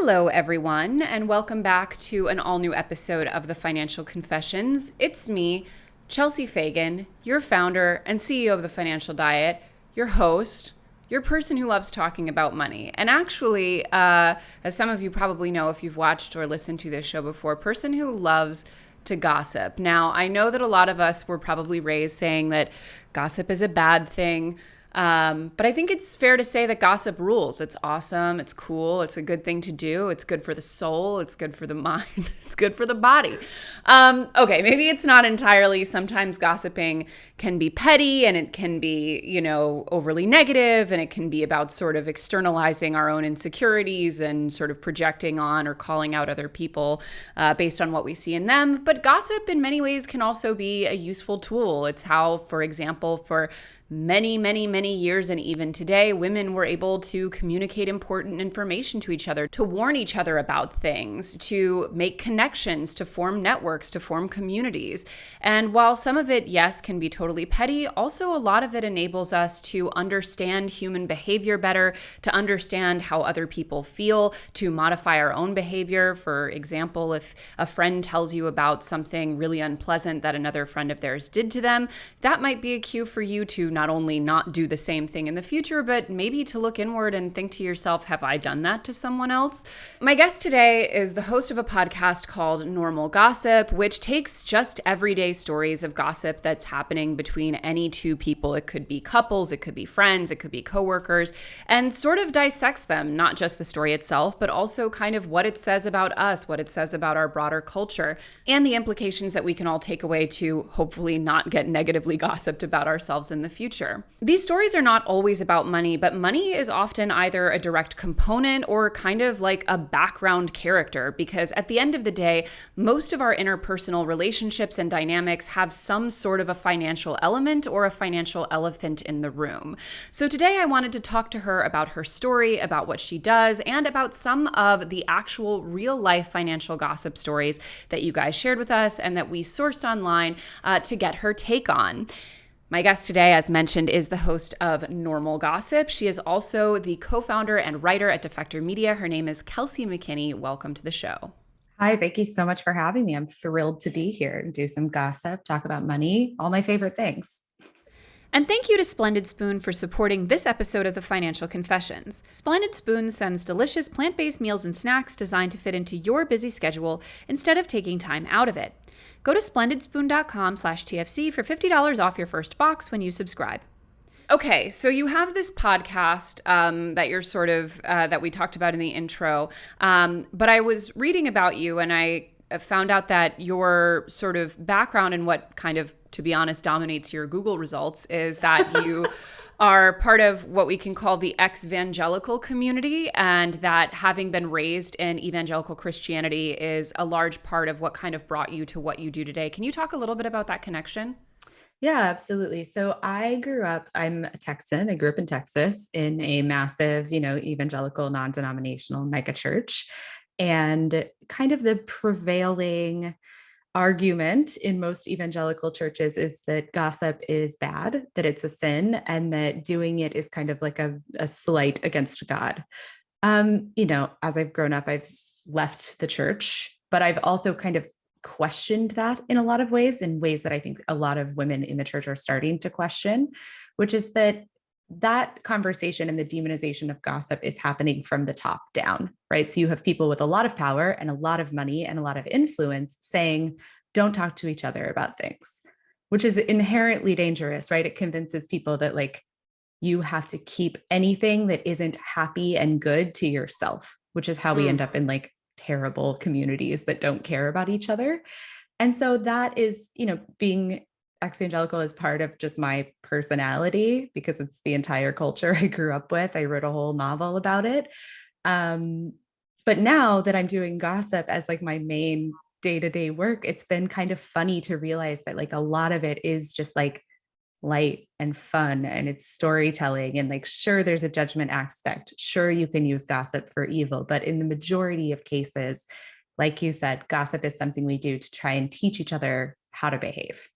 Hello, everyone, and welcome back to an all-new episode of the Financial Confessions. It's me, Chelsea Fagan, your founder and CEO of the Financial Diet, your host, your person who loves talking about money. And actually, as some of you probably know if you've watched or listened to this show before, person who loves to gossip. Now, I know that a lot of us were probably raised saying that gossip is a bad thing. But I think it's fair to say that gossip rules. It's awesome. It's cool. It's a good thing to do. It's good for the soul. It's good for the mind. It's good for the body. Okay, maybe it's not entirely. Sometimes gossiping can be petty and it can be, overly negative, and it can be about sort of externalizing our own insecurities and sort of projecting on or calling out other people based on what we see in them. But gossip in many ways can also be a useful tool. It's how, for example, for many years, and even today, women were able to communicate important information to each other, to warn each other about things, to make connections, to form networks, to form communities. And while some of it, yes, can be totally petty, also a lot of it enables us to understand human behavior better, to understand how other people feel, to modify our own behavior. For example, if a friend tells you about something really unpleasant that another friend of theirs did to them, that might be a cue for you to not only not do the same thing in the future, but maybe to look inward and think to yourself, have I done that to someone else? My guest today is the host of a podcast called Normal Gossip, which takes just everyday stories of gossip that's happening between any two people. It could be couples, it could be friends, it could be coworkers, and sort of dissects them, not just the story itself, but also kind of what it says about us, what it says about our broader culture, and the implications that we can all take away to hopefully not get negatively gossiped about ourselves in the future. These stories are not always about money, but money is often either a direct component or kind of like a background character, because at the end of the day, most of our interpersonal relationships and dynamics have some sort of a financial element or a financial elephant in the room. So today I wanted to talk to her about her story, about what she does, and about some of the actual real life financial gossip stories that you guys shared with us and that we sourced online to get her take on. My guest today, as mentioned, is the host of Normal Gossip. She is also the co-founder and writer at Defector Media. Her name is Kelsey McKinney. Welcome to the show. Hi, thank you so much for having me. I'm thrilled to be here and do some gossip, talk about money, all my favorite things. And thank you to Splendid Spoon for supporting this episode of the Financial Confessions. Splendid Spoon sends delicious plant-based meals and snacks designed to fit into your busy schedule instead of taking time out of it. Go to splendidspoon.com/TFC for $50 off your first box when you subscribe. Okay, so you have this podcast that you're sort of, that we talked about in the intro, but I was reading about you and I found out that your sort of background and what kind of, to be honest, dominates your Google results is that you are part of what we can call the ex-evangelical community, and that having been raised in evangelical Christianity is a large part of what kind of brought you to what you do today. Can you talk a little bit about that connection? Yeah, absolutely. So I'm a Texan. I grew up in Texas in a massive, evangelical, non-denominational mega church. And kind of the prevailing argument in most evangelical churches is that gossip is bad, that it's a sin, and that doing it is kind of like a slight against God. As I've grown up, I've left the church, but I've also kind of questioned that in a lot of ways, in ways that I think a lot of women in the church are starting to question, which is that conversation and the demonization of gossip is happening from the top down, right? So you have people with a lot of power and a lot of money and a lot of influence saying, don't talk to each other about things, which is inherently dangerous, right? It convinces people that you have to keep anything that isn't happy and good to yourself, which is how we end up in terrible communities that don't care about each other. And so that is, being ex-evangelical is part of just my personality because it's the entire culture I grew up with. I wrote a whole novel about it. But now that I'm doing gossip as my main day-to-day work, it's been kind of funny to realize that a lot of it is just light and fun, and it's storytelling, and sure, there's a judgment aspect. Sure, you can use gossip for evil, but in the majority of cases, like you said, gossip is something we do to try and teach each other how to behave.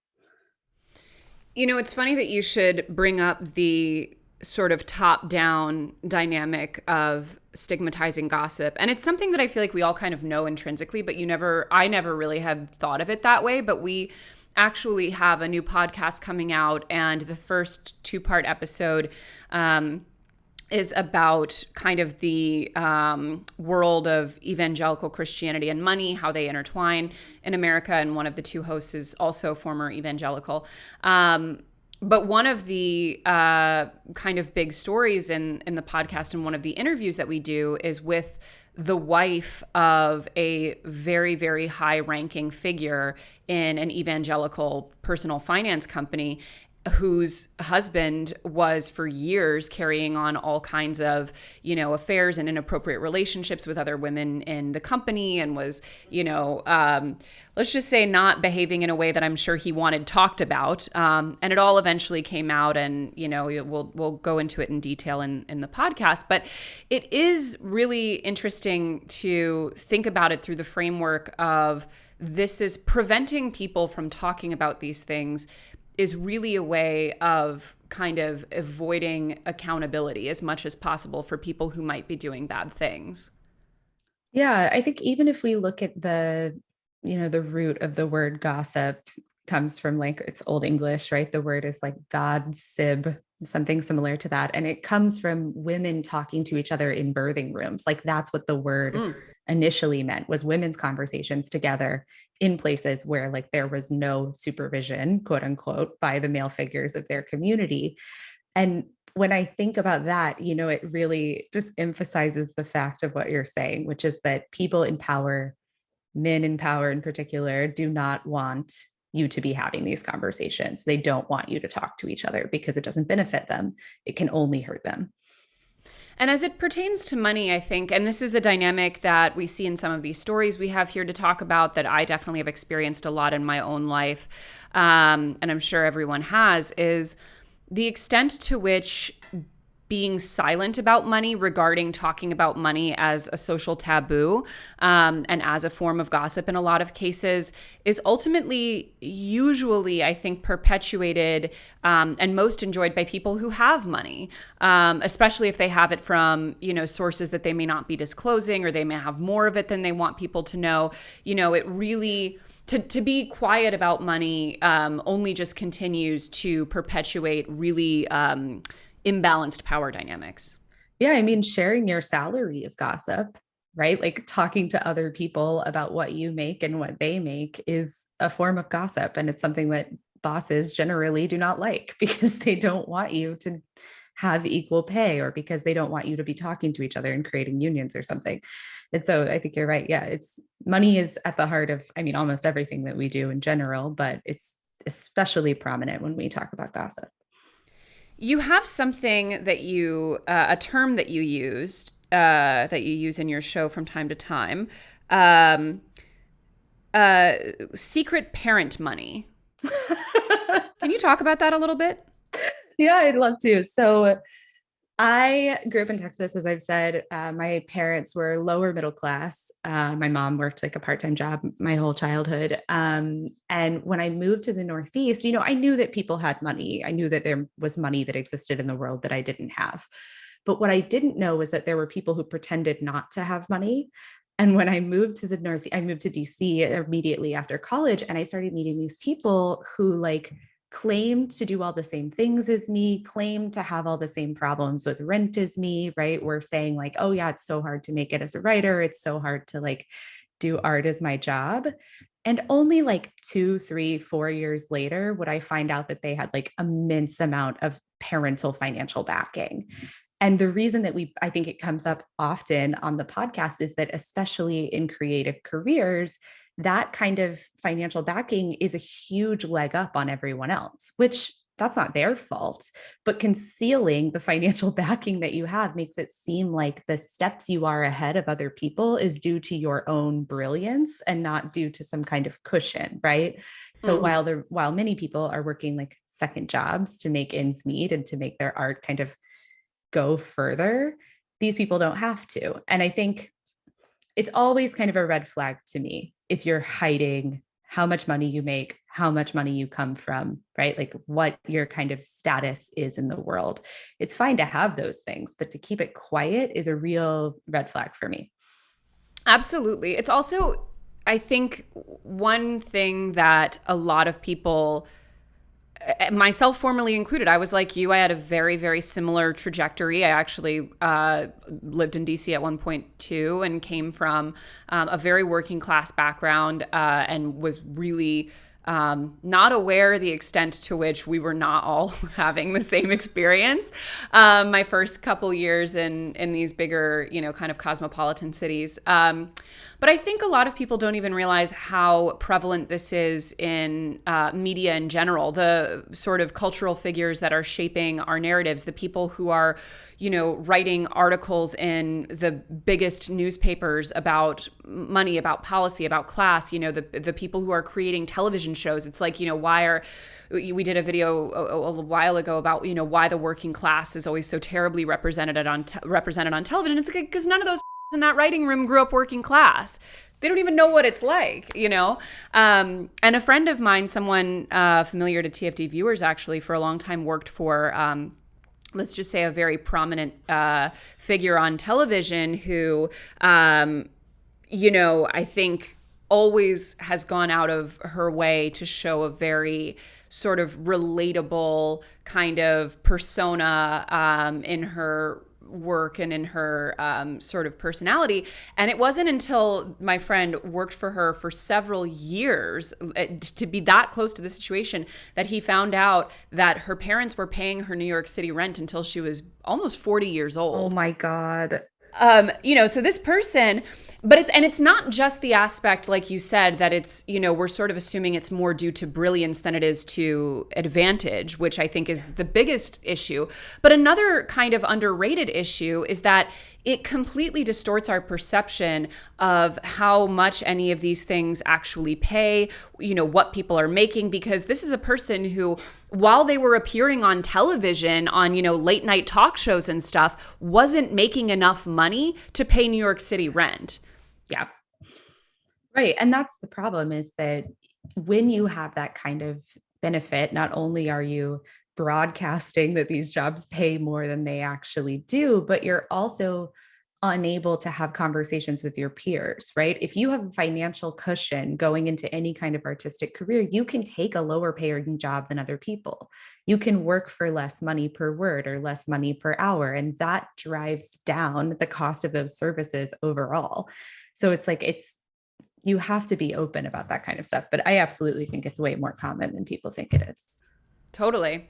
It's funny that you should bring up the sort of top-down dynamic of stigmatizing gossip. And it's something that I feel like we all kind of know intrinsically, but I never really had thought of it that way. But we actually have a new podcast coming out, and the first two-part episode is about kind of the world of evangelical Christianity and money, how they intertwine in America. And one of the two hosts is also former evangelical. But one of the kind of big stories in the podcast and one of the interviews that we do is with the wife of a very, very high-ranking figure in an evangelical personal finance company, whose husband was for years carrying on all kinds of, affairs and inappropriate relationships with other women in the company, and was, let's just say not behaving in a way that I'm sure he wanted talked about. And it all eventually came out, and, we'll go into it in detail in the podcast. But it is really interesting to think about it through the framework of this is preventing people from talking about these things is really a way of kind of avoiding accountability as much as possible for people who might be doing bad things. Yeah, I think even if we look at the root of the word gossip comes from like it's Old English, right? The word is like God sib, something similar to that. And it comes from women talking to each other in birthing rooms. Like that's what the word initially meant, was women's conversations together in places where like there was no supervision, quote unquote, by the male figures of their community. And when I think about that, it really just emphasizes the fact of what you're saying, which is that people in power, men in power in particular, do not want you to be having these conversations. They don't want you to talk to each other because it doesn't benefit them. It can only hurt them. And as it pertains to money, I think, and this is a dynamic that we see in some of these stories we have here to talk about that I definitely have experienced a lot in my own life, and I'm sure everyone has, is the extent to which being silent about money, regarding talking about money as a social taboo, and as a form of gossip in a lot of cases, is ultimately usually, I think, perpetuated and most enjoyed by people who have money, especially if they have it from, sources that they may not be disclosing, or they may have more of it than they want people to know. It really... To be quiet about money only just continues to perpetuate really imbalanced power dynamics. Yeah, I mean, sharing your salary is gossip, right? Like talking to other people about what you make and what they make is a form of gossip. And it's something that bosses generally do not like because they don't want you to have equal pay, or because they don't want you to be talking to each other and creating unions or something. And so I think you're right. Yeah, it's money is at the heart of, I mean, almost everything that we do in general, but it's especially prominent when we talk about gossip. You have something that a term that you use in your show from time to time, um, secret parent money. Can you talk about that a little bit? Yeah, I'd love to. So I grew up in Texas, as I've said. My parents were lower middle class. My mom worked like a part-time job my whole childhood. And when I moved to the Northeast, I knew that people had money. I knew that there was money that existed in the world that I didn't have. But what I didn't know was that there were people who pretended not to have money. And when I moved to the North, I moved to DC immediately after college, and I started meeting these people who like claimed to do all the same things as me, claimed to have all the same problems with rent as me, right? We're saying like, oh yeah, it's so hard to make it as a writer. It's so hard to like do art as my job. And only like 2, 3, 4 years later would I find out that they had like immense amount of parental financial backing. And the reason that I think it comes up often on the podcast is that, especially in creative careers, that kind of financial backing is a huge leg up on everyone else, which that's not their fault. But concealing the financial backing that you have makes it seem like the steps you are ahead of other people is due to your own brilliance and not due to some kind of cushion, right? So while many people are working like second jobs to make ends meet and to make their art kind of go further, these people don't have to. And I think it's always kind of a red flag to me if you're hiding how much money you make, how much money you come from, right? Like what your kind of status is in the world. It's fine to have those things, but to keep it quiet is a real red flag for me. Absolutely. It's also, I think, one thing that a lot of people, myself formerly included, I was like you. I had a very, very similar trajectory. I actually lived in DC at one point too, and came from a very working class background, and was really not aware the extent to which we were not all having the same experience. My first couple years in these bigger, kind of cosmopolitan cities. But I think a lot of people don't even realize how prevalent this is in media in general, the sort of cultural figures that are shaping our narratives, the people who are, writing articles in the biggest newspapers about money, about policy, about class, the people who are creating television shows. It's like, we did a video a while ago about, why the working class is always so terribly represented on television. It's because none of those in that writing room grew up working class. They don't even know what it's like, And a friend of mine, someone familiar to TFD viewers actually for a long time, worked for, let's just say, a very prominent figure on television who, I think always has gone out of her way to show a very sort of relatable kind of persona in her work and in her sort of personality. And it wasn't until my friend worked for her for several years to be that close to the situation that he found out that her parents were paying her New York City rent until she was almost 40 years old. Oh my God. So this person, but it's not just the aspect, like you said, that it's, we're sort of assuming it's more due to brilliance than it is to advantage, which I think is the biggest issue. But another kind of underrated issue is that it completely distorts our perception of how much any of these things actually pay, what people are making, because this is a person who, while they were appearing on television on, late night talk shows and stuff, wasn't making enough money to pay New York City rent. Yeah. Right. And that's the problem, is that when you have that kind of benefit, not only are you broadcasting that these jobs pay more than they actually do, but you're also unable to have conversations with your peers, right? If you have a financial cushion going into any kind of artistic career, you can take a lower paying job than other people. You can work for less money per word or less money per hour, and that drives down the cost of those services overall. So you have to be open about that kind of stuff. But I absolutely think it's way more common than people think it is. Totally.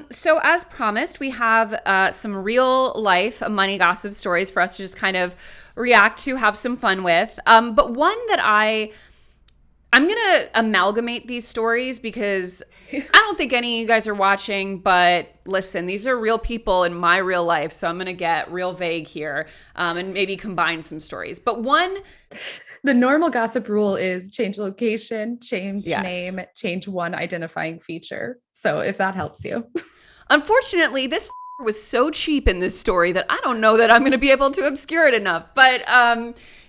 So as promised, we have some real life money gossip stories for us to just kind of react to, have some fun with. But one that I'm going to amalgamate these stories because I don't think any of you guys are watching, but listen, these are real people in my real life. So I'm going to get real vague here and maybe combine some stories. But one... The normal gossip rule is change location, change name, change one identifying feature. So if that helps you. Unfortunately, this was so cheap in this story that I don't know that I'm going to be able to obscure it enough. But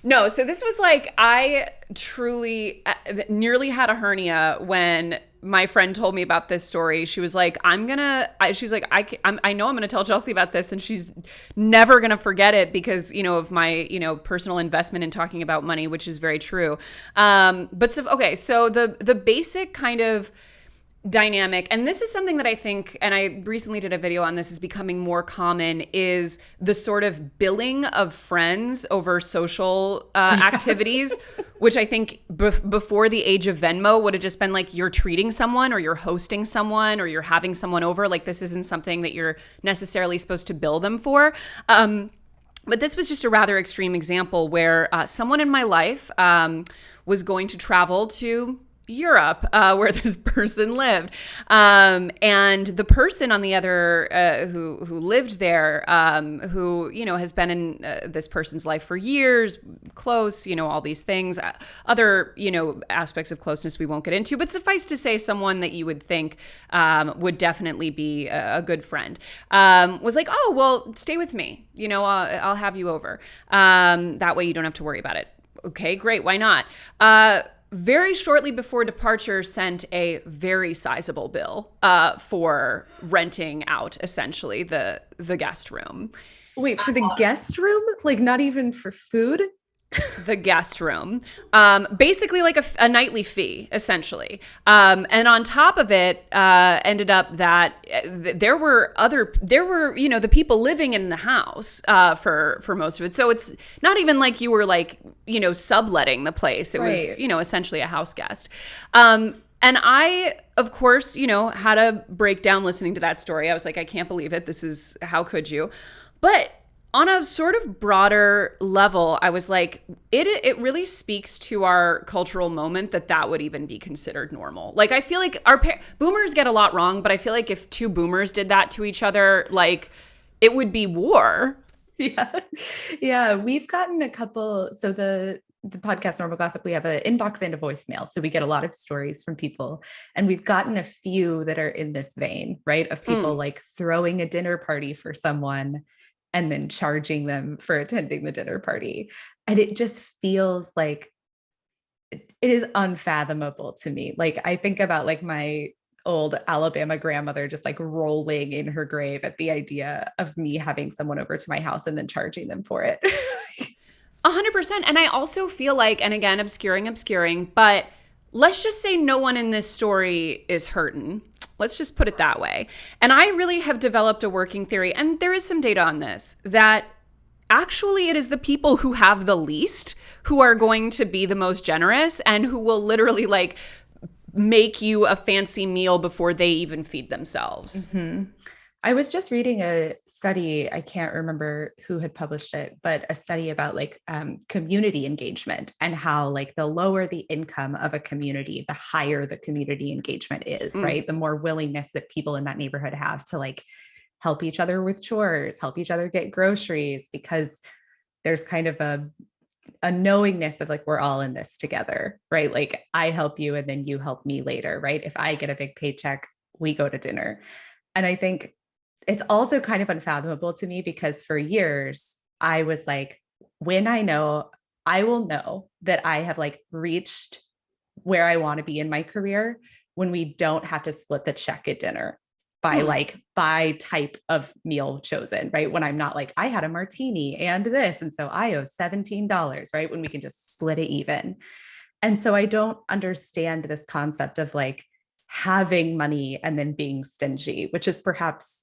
no, so this was like, I truly nearly had a hernia when my friend told me about this story. She was like, I know I'm going to tell Chelsea about this, and she's never going to forget it because, of my, personal investment in talking about money, which is very true. So the basic kind of dynamic, and this is something that I think, and I recently did a video on this, is becoming more common, is the sort of billing of friends over social activities, which I think before the age of Venmo would have just been like, you're treating someone or you're hosting someone or you're having someone over. Like, this isn't something that you're necessarily supposed to bill them for. But this was just a rather extreme example where someone in my life was going to travel to Europe, where this person lived. And the person on the other, who lived there, who, has been in this person's life for years, close, all these things, other, aspects of closeness we won't get into, but suffice to say, someone that you would think would definitely be a good friend, was like, oh, well, stay with me. I'll have you over. That way you don't have to worry about it. Okay, great. Why not? very shortly before departure sent a very sizable bill for renting out essentially the guest room. Wait, for the guest room? Like not even for food? The guest room, basically like a nightly fee, essentially. And on top of it, ended up that there were, the people living in the house for most of it. So it's not even like you were like, subletting the place. It was, essentially a house guest. And I, of course, had a breakdown listening to that story. I was like, I can't believe it. How could you? But on a sort of broader level, I was like, it really speaks to our cultural moment that would even be considered normal. Like, I feel like boomers get a lot wrong, but I feel like if two boomers did that to each other, like, it would be war. Yeah. Yeah. We've gotten a couple. So the podcast Normal Gossip, we have an inbox and a voicemail. So we get a lot of stories from people, and we've gotten a few that are in this vein, right? Of people like throwing a dinner party for someone and then charging them for attending the dinner party. And it just feels like it is unfathomable to me. Like I think about like my old Alabama grandmother just like rolling in her grave at the idea of me having someone over to my house and then charging them for it. 100%. And I also feel like, and again, obscuring, but let's just say no one in this story is hurting. Let's just put it that way. And I really have developed a working theory, and there is some data on this, that actually it is the people who have the least who are going to be the most generous and who will literally like make you a fancy meal before they even feed themselves. Mm-hmm. I was just reading a study, I can't remember who had published it, but a study about like community engagement and how like the lower the income of a community, the higher the community engagement is, right? The more willingness that people in that neighborhood have to like help each other with chores, help each other get groceries, because there's kind of a knowingness of like, we're all in this together, right? Like I help you and then you help me later, right? If I get a big paycheck, we go to dinner. And I think it's also kind of unfathomable to me because for years I was like, when I will know that I have like reached where I want to be in my career when we don't have to split the check at dinner by type of meal chosen, right? When I'm not like, I had a martini and this, and so I owe $17, right? When we can just split it even. And so I don't understand this concept of like having money and then being stingy, which is perhaps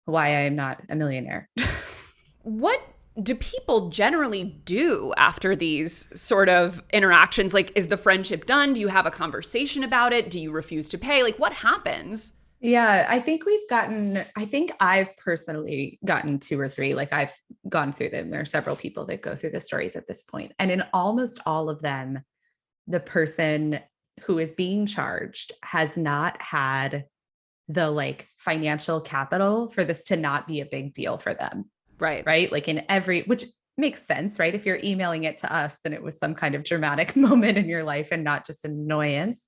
why I am not a millionaire. What do people generally do after these sort of interactions? Like, is the friendship done? Do you have a conversation about it? Do you refuse to pay? Like, what happens? Yeah, I think I've personally gotten 2 or 3, like I've gone through them. There are several people that go through the stories at this point. And in almost all of them, the person who is being charged has not had the like financial capital for this to not be a big deal for them. Right. Right. Like which makes sense, right? If you're emailing it to us, then it was some kind of dramatic moment in your life and not just annoyance.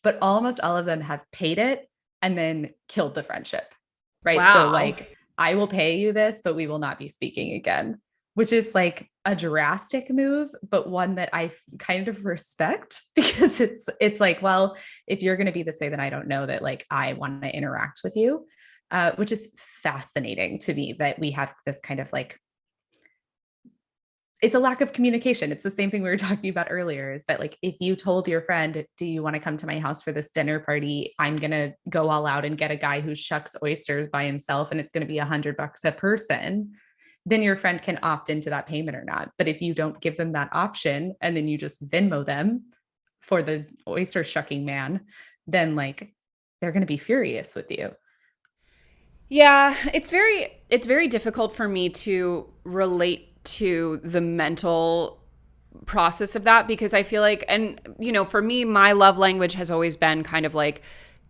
But almost all of them have paid it and then killed the friendship. Right. Wow. So like, I will pay you this, but we will not be speaking again, which is like a drastic move, but one that I kind of respect because it's like, well, if you're going to be this way, then I don't know that like I want to interact with you, which is fascinating to me that we have this kind of like, it's a lack of communication. It's the same thing we were talking about earlier, is that like, if you told your friend, do you want to come to my house for this dinner party? I'm going to go all out and get a guy who shucks oysters by himself and it's going to be $100 a person. Then your friend can opt into that payment or not. But if you don't give them that option and then you just Venmo them for the oyster shucking man, then like they're going to be furious with you. Yeah, it's very difficult for me to relate to the mental process of that because I feel like, and for me, my love language has always been kind of like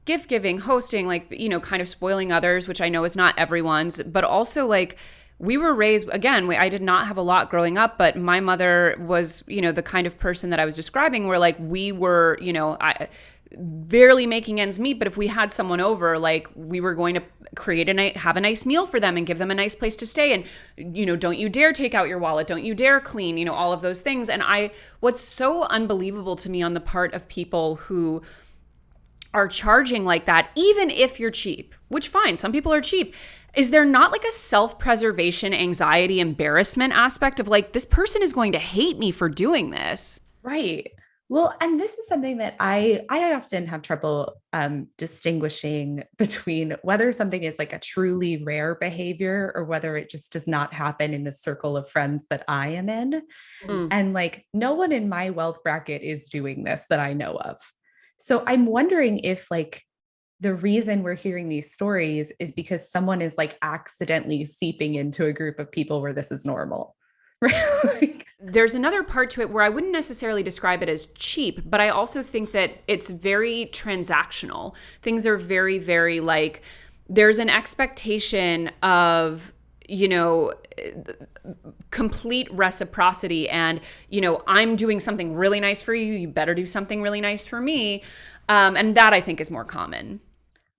gift giving, hosting, like, kind of spoiling others, which I know is not everyone's, but also like, we were raised, again, I did not have a lot growing up, but my mother was, the kind of person that I was describing where like we were, barely making ends meet. But if we had someone over, like we were going to have a nice meal for them and give them a nice place to stay. And, don't you dare take out your wallet. Don't you dare clean, all of those things. And what's so unbelievable to me on the part of people who are charging like that, even if you're cheap, which fine, some people are cheap. Is there not like a self-preservation, anxiety, embarrassment aspect of like, this person is going to hate me for doing this? Right. Well, and this is something that I often have trouble distinguishing between whether something is like a truly rare behavior or whether it just does not happen in the circle of friends that I am in. Mm. And like no one in my wealth bracket is doing this that I know of. So I'm wondering if like the reason we're hearing these stories is because someone is like accidentally seeping into a group of people where this is normal. Right? There's another part to it where I wouldn't necessarily describe it as cheap, but I also think that it's very transactional. Things are very, very like, there's an expectation of, complete reciprocity and, I'm doing something really nice for you. You better do something really nice for me. And that I think is more common.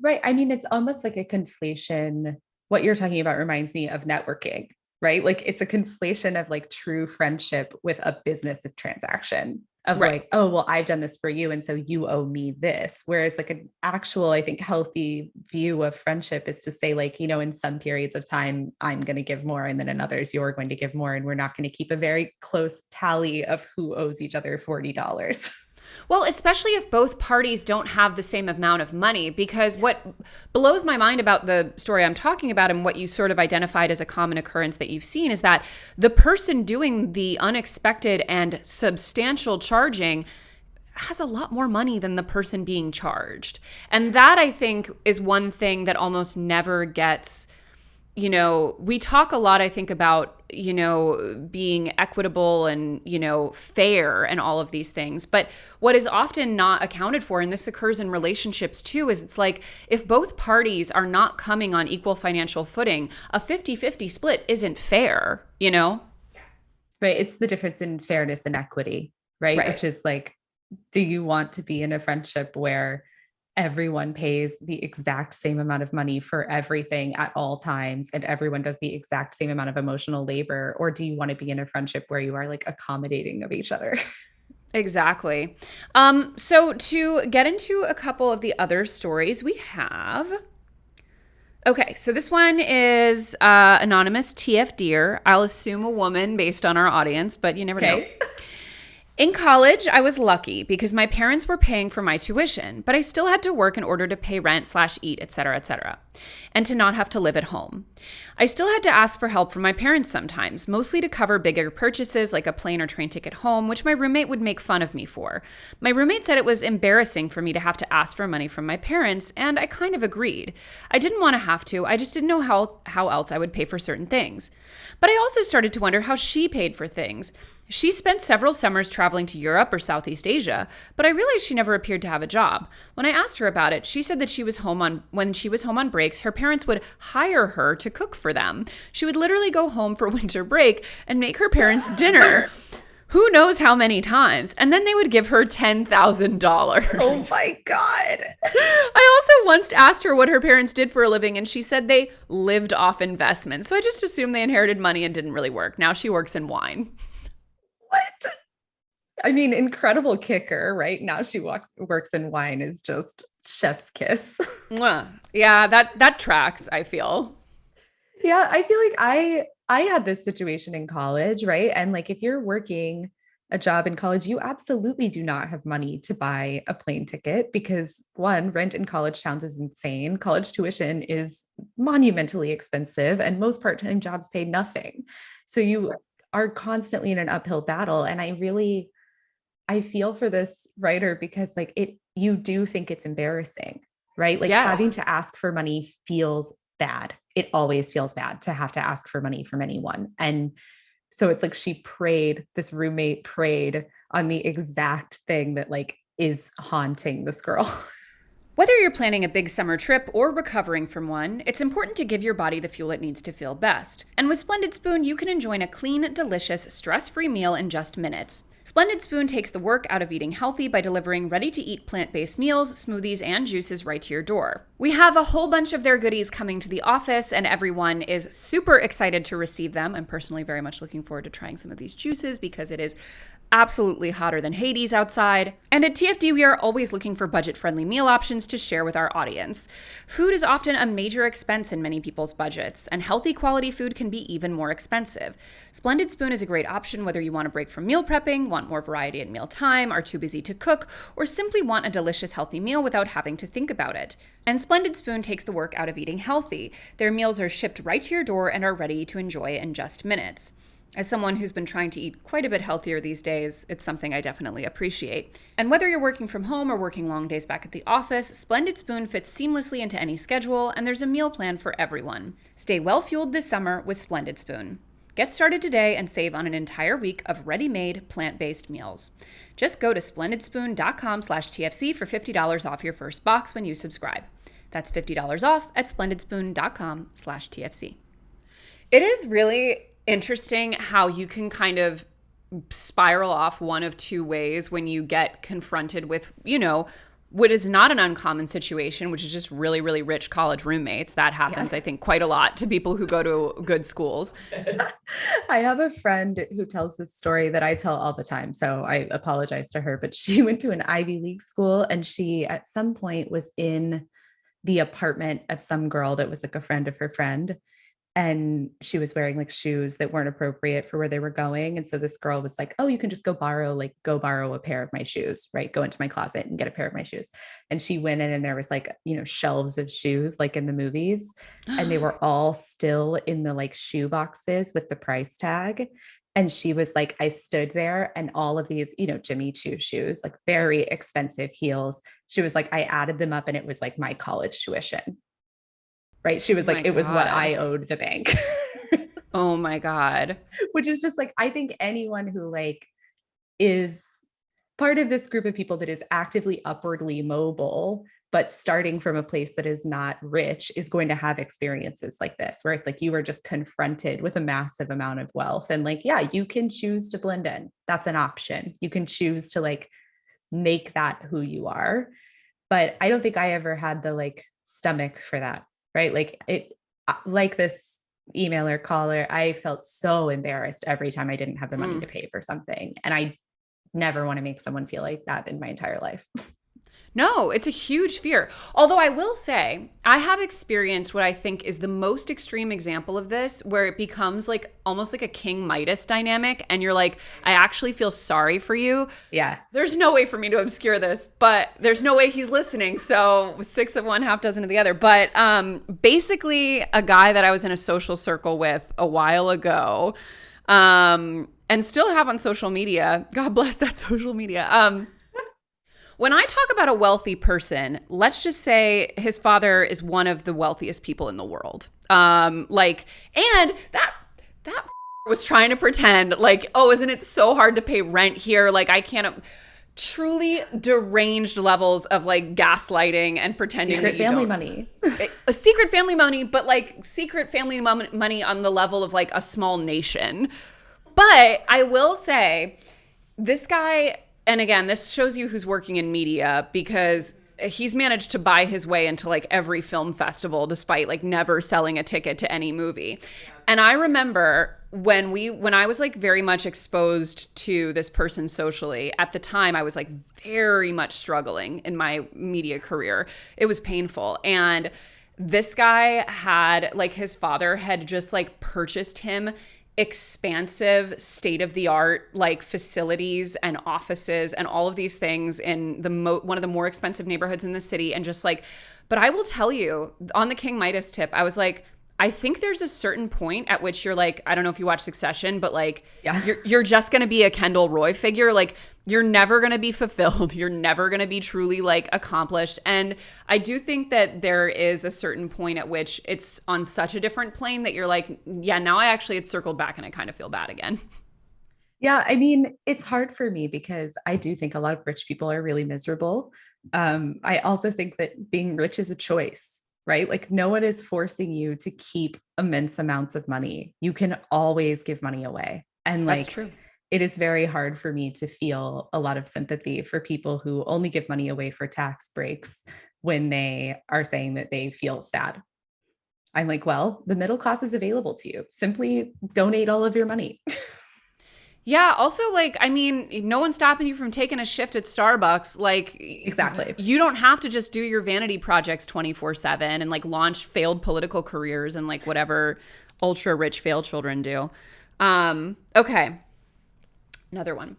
Right. I mean, it's almost like a conflation. What you're talking about reminds me of networking, right? Like it's a conflation of like true friendship with a business transaction of Right. like, oh, well, I've done this for you. And so you owe me this. Whereas like an actual, I think, healthy view of friendship is to say like, in some periods of time, I'm going to give more and then in others, you're going to give more. And we're not going to keep a very close tally of who owes each other $40. Well, especially if both parties don't have the same amount of money, because what blows my mind about the story I'm talking about and what you sort of identified as a common occurrence that you've seen is that the person doing the unexpected and substantial charging has a lot more money than the person being charged. And that I think is one thing that almost never gets, we talk a lot, I think, about, being equitable and, fair and all of these things. But what is often not accounted for, and this occurs in relationships too, is it's like if both parties are not coming on equal financial footing, a 50-50 split isn't fair, Right. It's the difference in fairness and equity, right? Which is like, do you want to be in a friendship where everyone pays the exact same amount of money for everything at all times and everyone does the exact same amount of emotional labor? Or do you want to be in a friendship where you are like accommodating of each other? Exactly. So to get into a couple of the other stories we have. Okay, so this one is anonymous TF Deer. I'll assume a woman based on our audience, but you never know. In college, I was lucky because my parents were paying for my tuition, but I still had to work in order to pay rent / eat, etc., and to not have to live at home. I still had to ask for help from my parents sometimes, mostly to cover bigger purchases like a plane or train ticket home, which my roommate would make fun of me for. My roommate said it was embarrassing for me to have to ask for money from my parents, and I kind of agreed. I didn't want to have to, I just didn't know how else I would pay for certain things. But I also started to wonder how she paid for things. She spent several summers traveling to Europe or Southeast Asia, but I realized she never appeared to have a job. When I asked her about it, she said that when she was home on breaks, her parents would hire her to cook for them. She would literally go home for winter break and make her parents dinner. Who knows how many times? And then they would give her $10,000. Oh my God. I also once asked her what her parents did for a living, and she said they lived off investments. So I just assumed they inherited money and didn't really work. Now she works in wine. What? I mean, incredible kicker, right? Now she works in wine is just chef's kiss. Yeah, that tracks, I feel. Yeah, I feel like I had this situation in college, right? And like if you're working a job in college, you absolutely do not have money to buy a plane ticket because one, rent in college towns is insane. College tuition is monumentally expensive and most part-time jobs pay nothing. So you are constantly in an uphill battle. And I feel for this writer because like you do think it's embarrassing, right? Like having to ask for money feels bad. It always feels bad to have to ask for money from anyone. And so it's like this roommate preyed on the exact thing that like is haunting this girl. Whether you're planning a big summer trip or recovering from one, it's important to give your body the fuel it needs to feel best. And with Splendid Spoon, you can enjoy a clean, delicious, stress-free meal in just minutes. Splendid Spoon takes the work out of eating healthy by delivering ready-to-eat plant-based meals, smoothies, and juices right to your door. We have a whole bunch of their goodies coming to the office, and everyone is super excited to receive them. I'm personally very much looking forward to trying some of these juices because it is absolutely hotter than Hades outside. And at TFD, we are always looking for budget-friendly meal options to share with our audience. Food is often a major expense in many people's budgets, and healthy quality food can be even more expensive. Splendid Spoon is a great option whether you want to break from meal prepping, want more variety at meal time, are too busy to cook, or simply want a delicious, healthy meal without having to think about it. And Splendid Spoon takes the work out of eating healthy. Their meals are shipped right to your door and are ready to enjoy in just minutes. As someone who's been trying to eat quite a bit healthier these days, it's something I definitely appreciate. And whether you're working from home or working long days back at the office, Splendid Spoon fits seamlessly into any schedule, and there's a meal plan for everyone. Stay well-fueled this summer with Splendid Spoon. Get started today and save on an entire week of ready-made plant-based meals. Just go to splendidspoon.com/TFC for $50 off your first box when you subscribe. That's $50 off at splendidspoon.com/TFC. It is really interesting how you can kind of spiral off one of two ways when you get confronted with, what is not an uncommon situation, which is just really, really rich college roommates. That happens, yes. I think, quite a lot to people who go to good schools. I have a friend who tells this story that I tell all the time, so I apologize to her, but she went to an Ivy League school, and she at some point was in the apartment of some girl that was like a friend of her friend. And she was wearing like shoes that weren't appropriate for where they were going. And so this girl was like, oh, you can just go borrow a pair of my shoes, right? Go into my closet and get a pair of my shoes. And she went in and there was like, shelves of shoes, like in the movies. And they were all still in the like shoe boxes with the price tag. And she was like, I stood there and all of these, Jimmy Choo shoes, like very expensive heels. She was like, I added them up and it was like my college tuition. Right. She was like, it was what I owed the bank. Oh my God. Which is just like, I think anyone who like is part of this group of people that is actively upwardly mobile, but starting from a place that is not rich is going to have experiences like this, where it's like, you are just confronted with a massive amount of wealth. And like, yeah, you can choose to blend in. That's an option. You can choose to like make that who you are. But I don't think I ever had the like stomach for that. Right. Like this emailer caller, I felt so embarrassed every time I didn't have the money to pay for something. And I never want to make someone feel like that in my entire life. No, it's a huge fear. Although I will say, I have experienced what I think is the most extreme example of this, where it becomes like almost like a King Midas dynamic. And you're like, I actually feel sorry for you. Yeah. There's no way for me to obscure this, but there's no way he's listening. So 6 of one, half dozen of the other. But basically a guy that I was in a social circle with a while ago, and still have on social media. God bless that social media. When I talk about a wealthy person, let's just say his father is one of the wealthiest people in the world. And that was trying to pretend like, oh, isn't it so hard to pay rent here? Like I can't. Truly deranged levels of like gaslighting and pretending secret that family money. A secret family money, but like secret family money on the level of like a small nation. But I will say, this guy. And again, this shows you who's working in media, because he's managed to buy his way into like every film festival despite like never selling a ticket to any movie. And I remember when I was like very much exposed to this person socially, at the time I was like very much struggling in my media career. It was painful. And this guy had like, his father had just like purchased him expansive state-of-the-art like facilities and offices and all of these things in one of the more expensive neighborhoods in the city. And just like, but I will tell you, on the King Midas tip, I was like, I think there's a certain point at which you're like, I don't know if you watch Succession, but like, yeah, you're just going to be a Kendall Roy figure. Like, you're never going to be fulfilled. You're never going to be truly like accomplished. And I do think that there is a certain point at which it's on such a different plane that you're like, yeah, now I actually had circled back and I kind of feel bad again. Yeah, I mean, it's hard for me because I do think a lot of rich people are really miserable. I also think that being rich is a choice, right? Like, no one is forcing you to keep immense amounts of money. You can always give money away. And That's like, true. it is very hard for me to feel a lot of sympathy for people who only give money away for tax breaks when they are saying that they feel sad. I'm like, well, the middle class is available to you. Simply donate all of your money. Yeah, also like I mean, no one's stopping you from taking a shift at Starbucks. Like Exactly. you don't have to just do your vanity projects 24/7 and like launch failed political careers and like whatever ultra rich failed children do. Okay. Another one.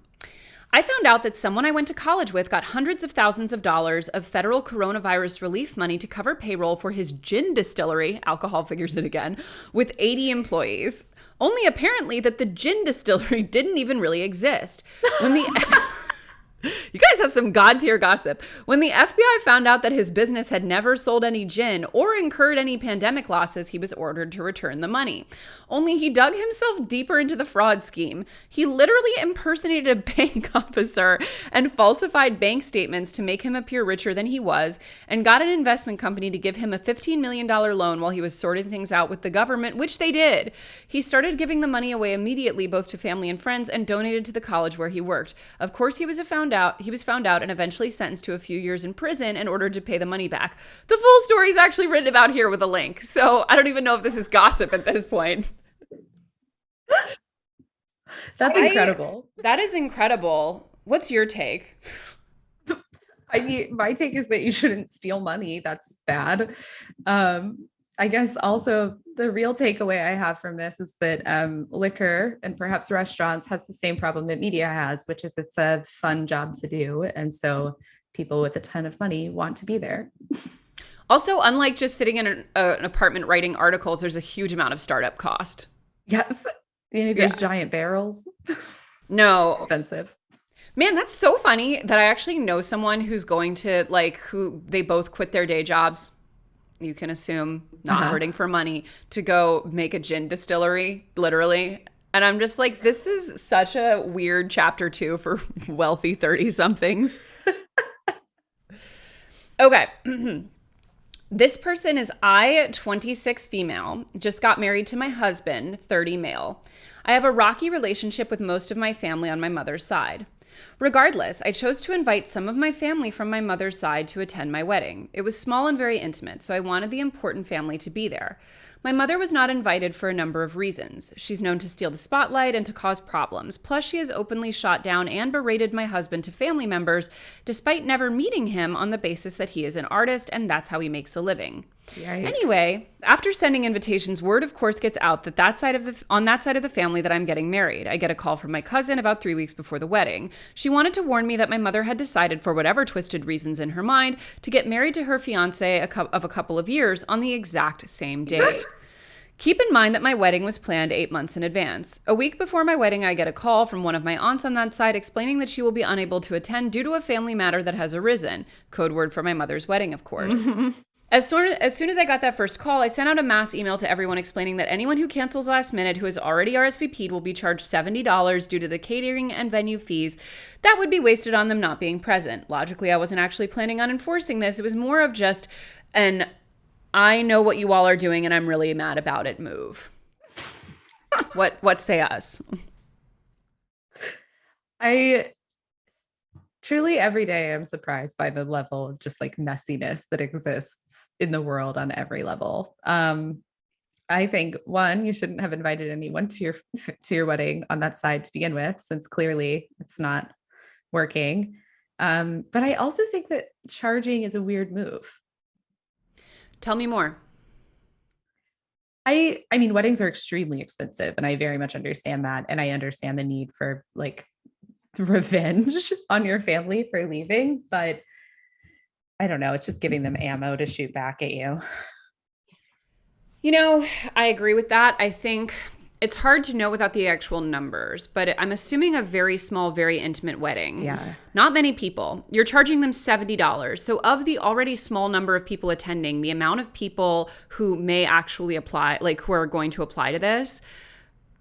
I found out that someone I went to college with got hundreds of thousands of dollars of federal coronavirus relief money to cover payroll for his gin distillery, alcohol figures it again, with 80 employees. Only apparently that the gin distillery didn't even really exist. When the You guys have some god tier gossip. When the FBI found out that his business had never sold any gin or incurred any pandemic losses, he was ordered to return the money. Only he dug himself deeper into the fraud scheme. He literally impersonated a bank officer and falsified bank statements to make him appear richer than he was, and got an investment company to give him a $15 million loan while he was sorting things out with the government, which they did. He started giving the money away immediately, both to family and friends, and donated to the college where he worked. Of course, he was found out and eventually sentenced to a few years in prison and ordered to pay the money back. The full story is actually written about here with a link, so I don't even know if this is gossip at this point. That's incredible. That is incredible. What's your take? I mean, my take is that you shouldn't steal money. That's bad. I guess also the real takeaway I have from this is that liquor and perhaps restaurants has the same problem that media has, which is it's a fun job to do. And so people with a ton of money want to be there. Also, unlike just sitting in an apartment writing articles, there's a huge amount of startup cost. Yes. There's giant barrels. No. Expensive. Man, that's so funny that I actually know someone who's going to who they both quit their day jobs. You can assume not hurting for money to go make a gin distillery, literally. And I'm just like, this is such a weird chapter 2 for wealthy 30-somethings. Okay. This person is 26 female, just got married to my husband, 30 male. I have a rocky relationship with most of my family on my mother's side. Regardless, I chose to invite some of my family from my mother's side to attend my wedding. It was small and very intimate, so I wanted the important family to be there. My mother was not invited for a number of reasons. She's known to steal the spotlight and to cause problems. Plus, she has openly shot down and berated my husband to family members, despite never meeting him on the basis that he is an artist and that's how he makes a living. Yikes. Anyway, after sending invitations, word of course gets out that on that side of the family that I'm getting married. I get a call from my cousin about 3 weeks before the wedding. She wanted to warn me that my mother had decided, for whatever twisted reasons in her mind, to get married to her fiance of a couple of years on the exact same date. Keep in mind that my wedding was planned 8 months in advance. A week before my wedding, I get a call from one of my aunts on that side explaining that she will be unable to attend due to a family matter that has arisen. Code word for my mother's wedding, of course. As soon as I got that first call, I sent out a mass email to everyone explaining that anyone who cancels last minute who has already RSVP'd will be charged $70 due to the catering and venue fees that would be wasted on them not being present. Logically, I wasn't actually planning on enforcing this. It was more of just an I know what you all are doing and I'm really mad about it move. What say us? I truly every day I'm surprised by the level of just like messiness that exists in the world on every level. I think one, you shouldn't have invited anyone to your wedding on that side to begin with, since clearly it's not working. But I also think that charging is a weird move. Tell me more. I mean, weddings are extremely expensive, and I very much understand that. And I understand the need for like revenge on your family for leaving, but I don't know. It's just giving them ammo to shoot back at you. You know, I agree with that. I think it's hard to know without the actual numbers, but I'm assuming a very small, very intimate wedding. Yeah. Not many people. You're charging them $70. So of the already small number of people attending, the amount of people who may actually apply, like who are going to apply to this,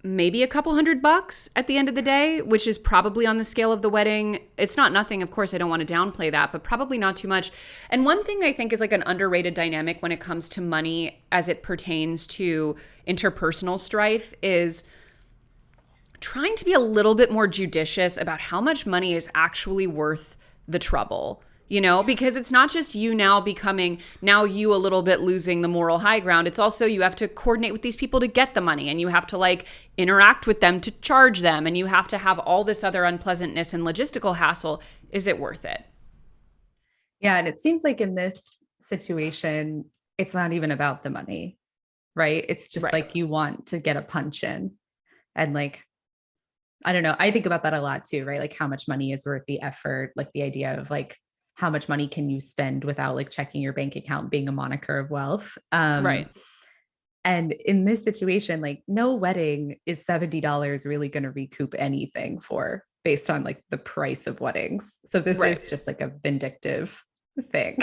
maybe a couple $100 at the end of the day, which is probably on the scale of the wedding. It's not nothing, of course, I don't want to downplay that, but probably not too much. And one thing I think is like an underrated dynamic when it comes to money as it pertains to interpersonal strife is trying to be a little bit more judicious about how much money is actually worth the trouble. You know, because it's not just you now becoming, now you a little bit losing the moral high ground. It's also you have to coordinate with these people to get the money, and you have to like interact with them to charge them, and you have to have all this other unpleasantness and logistical hassle. Is it worth it? Yeah. And it seems like in this situation, it's not even about the money, right? It's just like you want to get a punch in. And like, I don't know. I think about that a lot too, right? Like how much money is worth the effort, like the idea of like, how much money can you spend without like checking your bank account being a moniker of wealth? Right. And in this situation, like no wedding is $70 really going to recoup anything for based on like the price of weddings. So this is just like a vindictive thing.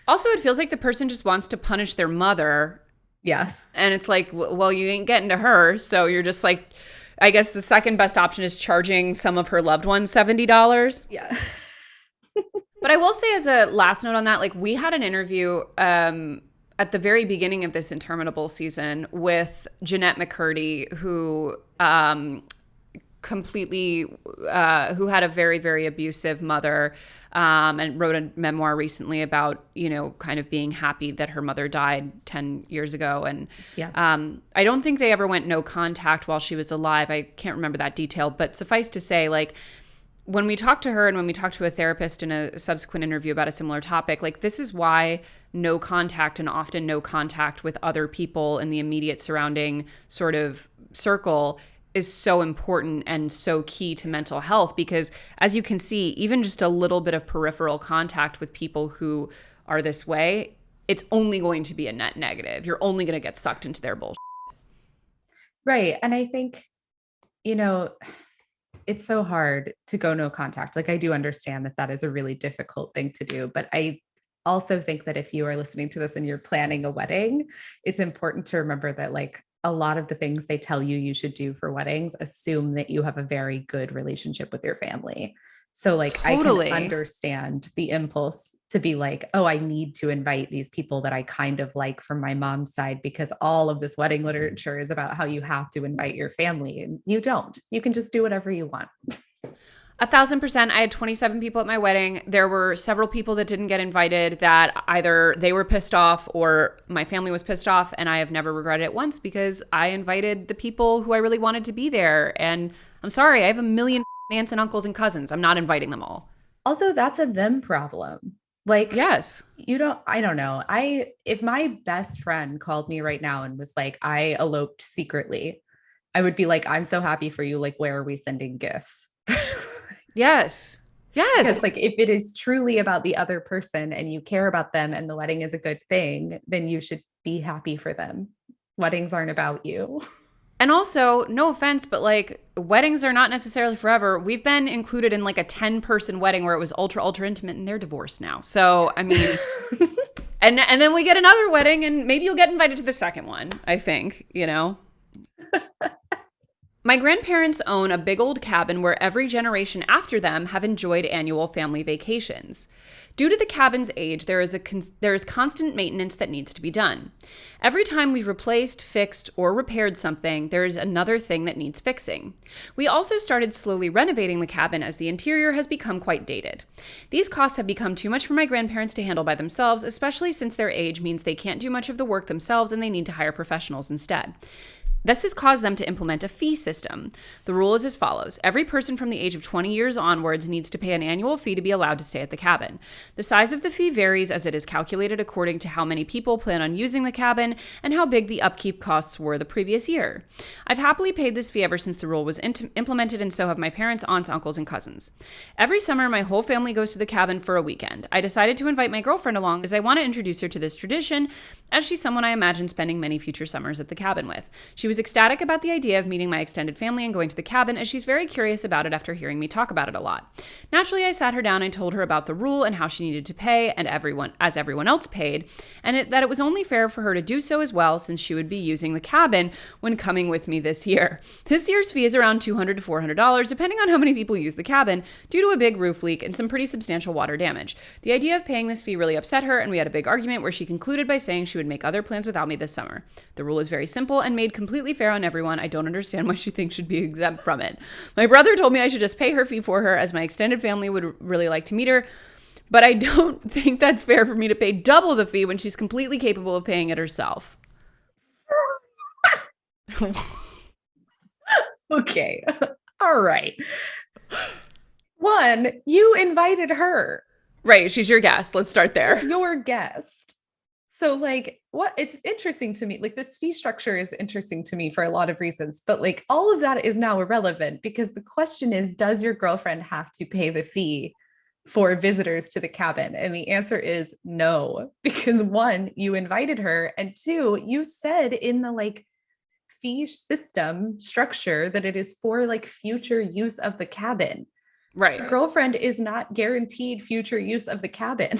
Also, it feels like the person just wants to punish their mother. Yes. And it's like, well, you ain't getting to her. So you're just like, I guess the second best option is charging some of her loved ones $70. Yeah. But I will say as a last note on that, like we had an interview at the very beginning of this interminable season with Jeanette McCurdy, who who had a very, very abusive mother and wrote a memoir recently about, you know, kind of being happy that her mother died 10 years ago. And I don't think they ever went no contact while she was alive. I can't remember that detail, but suffice to say, like, when we talked to her and when we talked to a therapist in a subsequent interview about a similar topic, like this is why no contact and often no contact with other people in the immediate surrounding sort of circle is so important and so key to mental health. Because as you can see, even just a little bit of peripheral contact with people who are this way, it's only going to be a net negative. You're only going to get sucked into their bullshit. Right. And I think, you know, it's so hard to go no contact. Like I do understand that that is a really difficult thing to do, but I also think that if you are listening to this and you're planning a wedding, it's important to remember that like a lot of the things they tell you you should do for weddings assume that you have a very good relationship with your family. So like totally. I can understand the impulse to be like, oh, I need to invite these people that I kind of like from my mom's side because all of this wedding literature is about how you have to invite your family and you don't. You can just do whatever you want. 1,000%. I had 27 people at my wedding. There were several people that didn't get invited that either they were pissed off or my family was pissed off. And I have never regretted it once because I invited the people who I really wanted to be there. And I'm sorry, I have a million aunts and uncles and cousins. I'm not inviting them all. Also, that's a them problem. Like, yes, I don't know. If my best friend called me right now and was like, I eloped secretly, I would be like, I'm so happy for you. Like, where are we sending gifts? Yes. Because like, if it is truly about the other person and you care about them and the wedding is a good thing, then you should be happy for them. Weddings aren't about you. And also, no offense, but like weddings are not necessarily forever. We've been included in like a 10-person wedding where it was ultra, ultra intimate and they're divorced now. So, I mean, and then we get another wedding and maybe you'll get invited to the second one, I think, you know? My grandparents own a big old cabin where every generation after them have enjoyed annual family vacations. Due to the cabin's age, there is constant maintenance that needs to be done. Every time we've replaced, fixed, or repaired something, there is another thing that needs fixing. We also started slowly renovating the cabin as the interior has become quite dated. These costs have become too much for my grandparents to handle by themselves, especially since their age means they can't do much of the work themselves and they need to hire professionals instead. This has caused them to implement a fee system. The rule is as follows. Every person from the age of 20 years onwards needs to pay an annual fee to be allowed to stay at the cabin. The size of the fee varies as it is calculated according to how many people plan on using the cabin and how big the upkeep costs were the previous year. I've happily paid this fee ever since the rule was implemented, and so have my parents, aunts, uncles, and cousins. Every summer, my whole family goes to the cabin for a weekend. I decided to invite my girlfriend along as I want to introduce her to this tradition, as she's someone I imagine spending many future summers at the cabin with. She was ecstatic about the idea of meeting my extended extended family and going to the cabin, as she's very curious about it after hearing me talk about it a lot. Naturally, I sat her down and told her about the rule and how she needed to pay, and everyone else paid, and that it was only fair for her to do so as well, since she would be using the cabin when coming with me this year. This year's fee is around $200 to $400, depending on how many people use the cabin, due to a big roof leak and some pretty substantial water damage. The idea of paying this fee really upset her, and we had a big argument where she concluded by saying she would make other plans without me this summer. The rule is very simple and made completely fair on everyone. I don't understand why she thinks should be exempt from it. My brother told me I should just pay her fee for her, as my extended family would really like to meet her, but I don't think that's fair for me to pay double the fee when she's completely capable of paying it herself. Okay. All right. One, you invited her. Right. She's your guest. Let's start there. She's your guest. So like what it's interesting to me, like this fee structure is interesting to me for a lot of reasons, but like all of that is now irrelevant because the question is, does your girlfriend have to pay the fee for visitors to the cabin? And the answer is no, because one, you invited her, and two, you said in the like fee system structure that it is for like future use of the cabin. Right. Your girlfriend is not guaranteed future use of the cabin.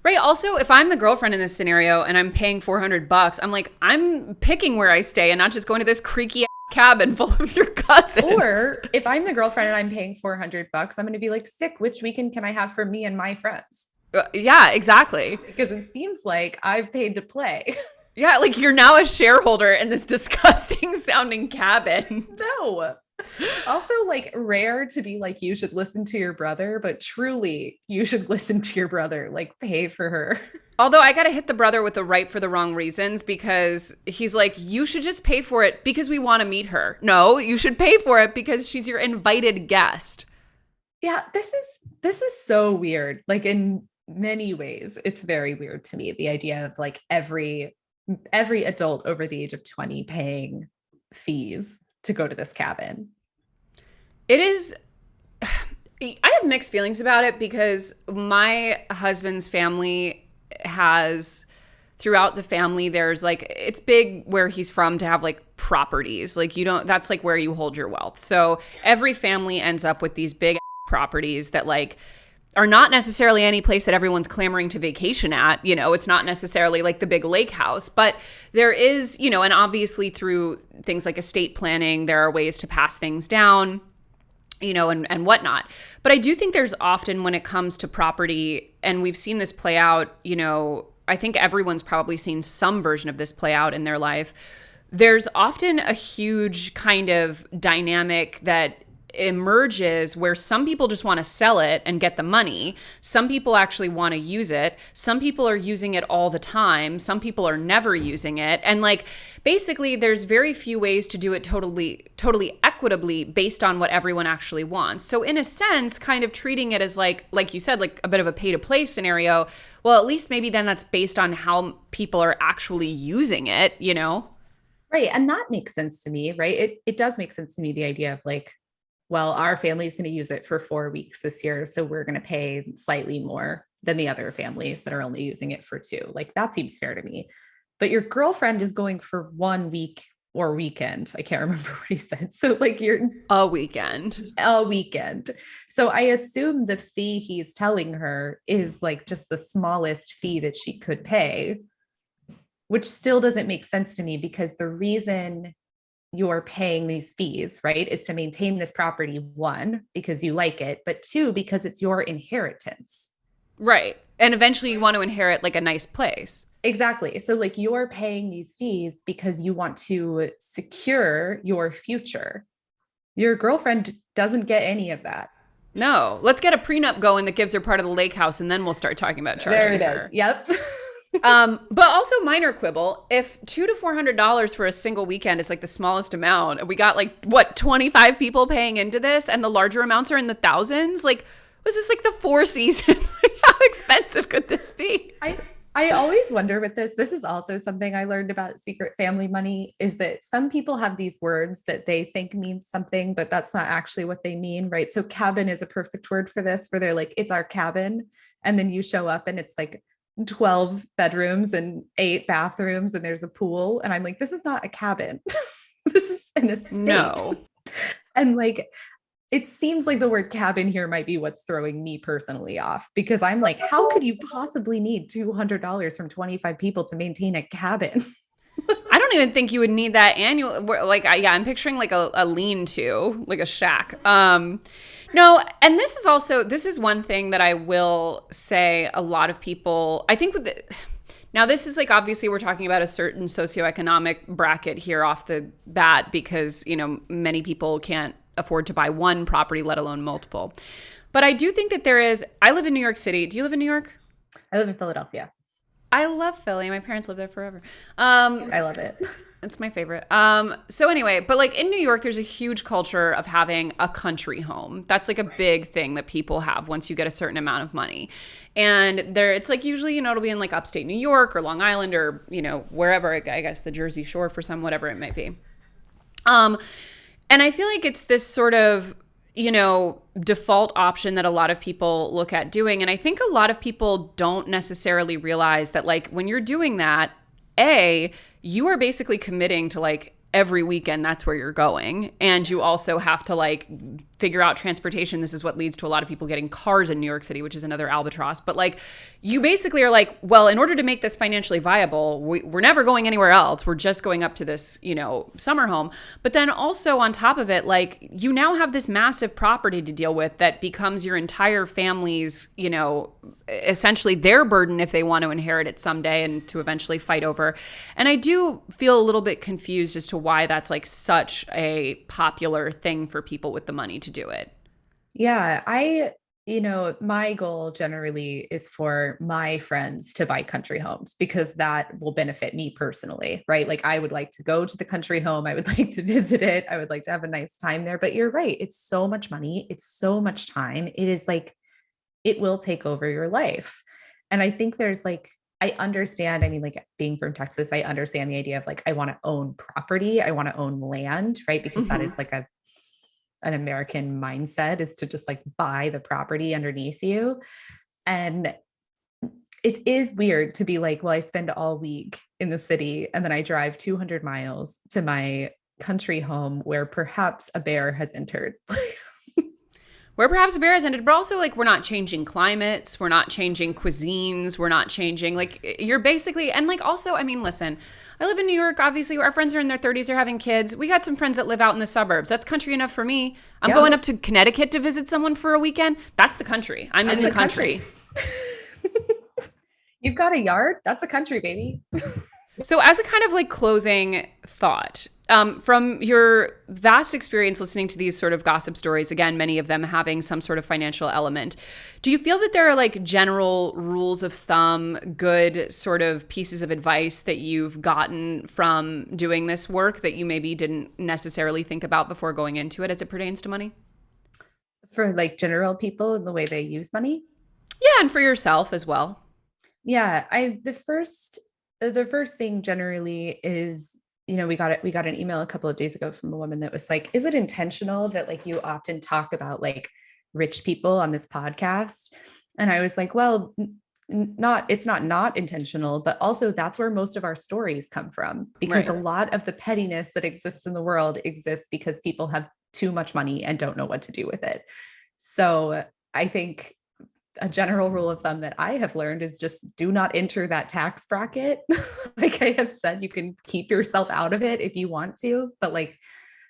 Right. Also, if I'm the girlfriend in this scenario and I'm paying $400, I'm like, I'm picking where I stay and not just going to this creaky cabin full of your cousins. Or if I'm the girlfriend and I'm paying $400, I'm going to be like, sick, which weekend can I have for me and my friends? Yeah, exactly. Because it seems like I've paid to play. Yeah, like you're now a shareholder in this disgusting sounding cabin. No. Also, like rare to be like, you should listen to your brother, but truly you should listen to your brother, like pay for her. Although I got to hit the brother with the right for the wrong reasons, because he's like, you should just pay for it because we want to meet her. No, you should pay for it because she's your invited guest. Yeah, this is so weird. Like in many ways, it's very weird to me. The idea of like every adult over the age of 20 paying fees to go to this cabin. It is, I have mixed feelings about it because my husband's family has, throughout the family, there's like, it's big where he's from to have like properties. Like that's like where you hold your wealth. So every family ends up with these big properties that like are not necessarily any place that everyone's clamoring to vacation at. You know, it's not necessarily like the big lake house, but there is, you know, and obviously through things like estate planning, there are ways to pass things down, you know, and whatnot. But I do think there's often when it comes to property, and we've seen this play out, you know, I think everyone's probably seen some version of this play out in their life. There's often a huge kind of dynamic that emerges where some people just want to sell it and get the money. Some people actually want to use it. Some people are using it all the time. Some people are never using it. And like, basically there's very few ways to do it totally equitably based on what everyone actually wants. So in a sense, kind of treating it as like you said, like a bit of a pay to play scenario. Well, at least maybe then that's based on how people are actually using it, you know? Right. And that makes sense to me, right? It does make sense to me, the idea of like, well, our family is going to use it for 4 weeks this year, so we're going to pay slightly more than the other families that are only using it for 2. Like that seems fair to me. But your girlfriend is going for 1 week or weekend. I can't remember what he said. So like you're a weekend. So I assume the fee he's telling her is like just the smallest fee that she could pay, which still doesn't make sense to me, because the reason you're paying these fees, right, is to maintain this property, 1, because you like it, but 2, because it's your inheritance. Right. And eventually you want to inherit like a nice place. Exactly. So like you're paying these fees because you want to secure your future. Your girlfriend doesn't get any of that. No. Let's get a prenup going that gives her part of the lake house, and then we'll start talking about charging her. There it is. Yep. But also minor quibble, if $200 to $400 for a single weekend is like the smallest amount, and we got like 25 people paying into this, and the larger amounts are in the thousands, like was this like the Four Seasons? How expensive could this be? I always wonder with this is also something I learned about secret family money, is that some people have these words that they think means something, but that's not actually what they mean, right? So cabin is a perfect word for this, where they're like, it's our cabin. And then you show up and it's like 12 bedrooms and 8 bathrooms and there's a pool. And I'm like, this is not a cabin. This is an estate. No. And like, it seems like the word cabin here might be what's throwing me personally off, because I'm like, how could you possibly need $200 from 25 people to maintain a cabin? I don't even think you would need that annual. Like, yeah, I'm picturing like a lean-to, like a shack. No, and this is one thing that I will say a lot of people, I think now this is like, obviously we're talking about a certain socioeconomic bracket here off the bat, because, many people can't afford to buy one property, let alone multiple. But I do think that I live in New York City. Do you live in New York? I live in Philadelphia. I love Philly. My parents lived there forever. I love it. It's my favorite. So anyway, but like in New York, there's a huge culture of having a country home. That's like a big thing that people have once you get a certain amount of money. And it's like usually, it'll be in like upstate New York or Long Island or, wherever, I guess the Jersey Shore for some, whatever it might be. And I feel like it's this sort of, default option that a lot of people look at doing. And I think a lot of people don't necessarily realize that, like, when you're doing that, you are basically committing to like every weekend that's where you're going. And you also have to like figure out transportation. This is what leads to a lot of people getting cars in New York City, which is another albatross. But like, you basically are like, well, in order to make this financially viable, we're never going anywhere else. We're just going up to this, summer home. But then also on top of it, like, you now have this massive property to deal with that becomes your entire family's, essentially their burden if they want to inherit it someday and to eventually fight over. And I do feel a little bit confused as to why that's like such a popular thing for people with the money to do it. Yeah, my goal generally is for my friends to buy country homes, because that will benefit me personally, right? Like, I would like to go to the country home. I would like to visit it. I would like to have a nice time there. But you're right. It's so much money. It's so much time. It is like, it will take over your life. And I think there's like, I understand, like being from Texas, I understand the idea of like, I want to own property. I want to own land, right? Because that is like an American mindset, is to just like buy the property underneath you. And it is weird to be like, well, I spend all week in the city and then I drive 200 miles to my country home where perhaps a bear has entered. But also like, we're not changing climates, we're not changing cuisines, we're not changing, like, you're basically, and like also, listen, I live in New York, obviously our friends are in their 30s, they're having kids. We got some friends that live out in the suburbs. That's country enough for me. I'm going up to Connecticut to visit someone for a weekend. That's the country. I'm in the country. You've got a yard? That's a country, baby. So as a kind of like closing thought, from your vast experience listening to these sort of gossip stories, again, many of them having some sort of financial element, do you feel that there are like general rules of thumb, good sort of pieces of advice that you've gotten from doing this work that you maybe didn't necessarily think about before going into it as it pertains to money? For like general people and the way they use money? Yeah, and for yourself as well. Yeah, the first thing generally is, we got an email a couple of days ago from a woman that was like, is it intentional that like you often talk about like rich people on this podcast? And I was like, well, it's not intentional, but also that's where most of our stories come from, because a lot of the pettiness that exists in the world exists because people have too much money and don't know what to do with it. So I think a general rule of thumb that I have learned is just do not enter that tax bracket. Like I have said, you can keep yourself out of it if you want to, but like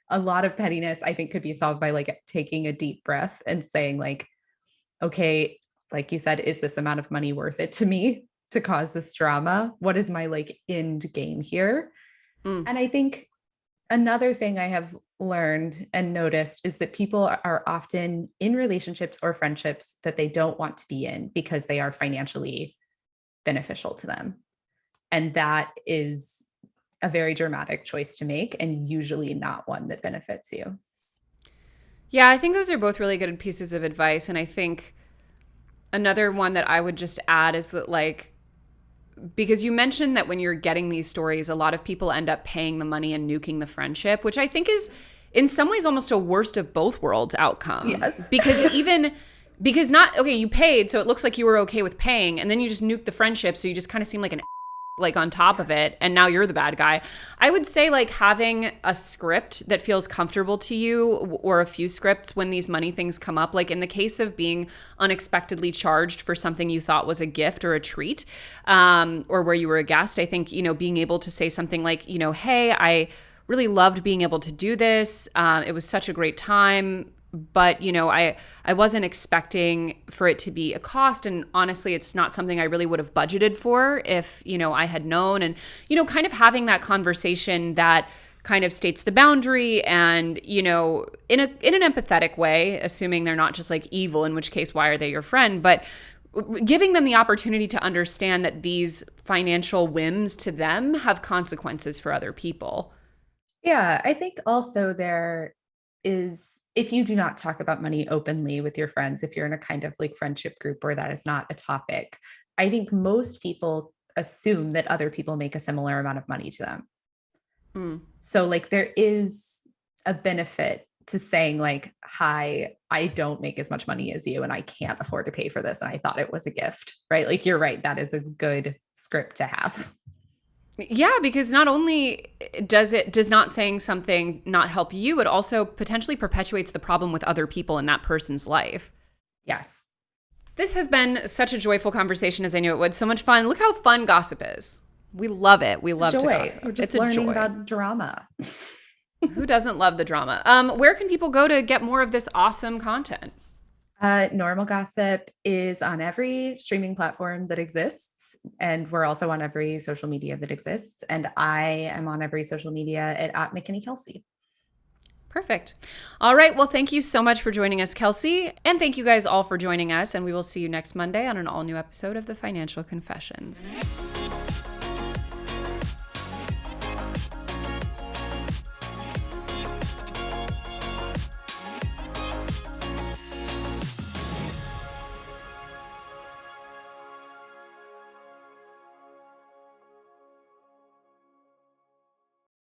a lot of pettiness I think could be solved by like taking a deep breath and saying like, okay, like you said, is this amount of money worth it to me to cause this drama? What is my like end game here? And I think another thing I have learned and noticed is that people are often in relationships or friendships that they don't want to be in because they are financially beneficial to them. And that is a very dramatic choice to make, and usually not one that benefits you. Yeah, I think those are both really good pieces of advice. And I think another one that I would just add is that, like, because you mentioned that when you're getting these stories, a lot of people end up paying the money and nuking the friendship, which I think is in some ways almost a worst of both worlds outcome. Yes. Because not, okay, you paid, so it looks like you were okay with paying, and then you just nuke the friendship, so you just kind of seem like an like on top of it, and now you're the bad guy. I would say like having a script that feels comfortable to you, or a few scripts when these money things come up, like in the case of being unexpectedly charged for something you thought was a gift or a treat, or where you were a guest. I think, being able to say something like, hey, I really loved being able to do this. It was such a great time. But, I wasn't expecting for it to be a cost. And honestly, it's not something I really would have budgeted for if, I had known. And, kind of having that conversation that kind of states the boundary and, in an empathetic way, assuming they're not just like evil, in which case, why are they your friend? But giving them the opportunity to understand that these financial whims to them have consequences for other people. Yeah, I think also there is, if you do not talk about money openly with your friends, if you're in a kind of like friendship group where that is not a topic, I think most people assume that other people make a similar amount of money to them. So like there is a benefit to saying like, hi, I don't make as much money as you and I can't afford to pay for this. And I thought it was a gift, right? Like you're right. That is a good script to have. Yeah, because not only does not saying something not help you, it also potentially perpetuates the problem with other people in that person's life. Yes. This has been such a joyful conversation, as I knew it would. So much fun. Look how fun gossip is. We love it. We love to gossip. We're just learning about drama. Who doesn't love the drama? Where can people go to get more of this awesome content? Normal Gossip is on every streaming platform that exists. And we're also on every social media that exists. And I am on every social media at McKinney Kelsey. Perfect. All right. Well, thank you so much for joining us, Kelsey. And thank you guys all for joining us. And we will see you next Monday on an all new episode of The Financial Confessions.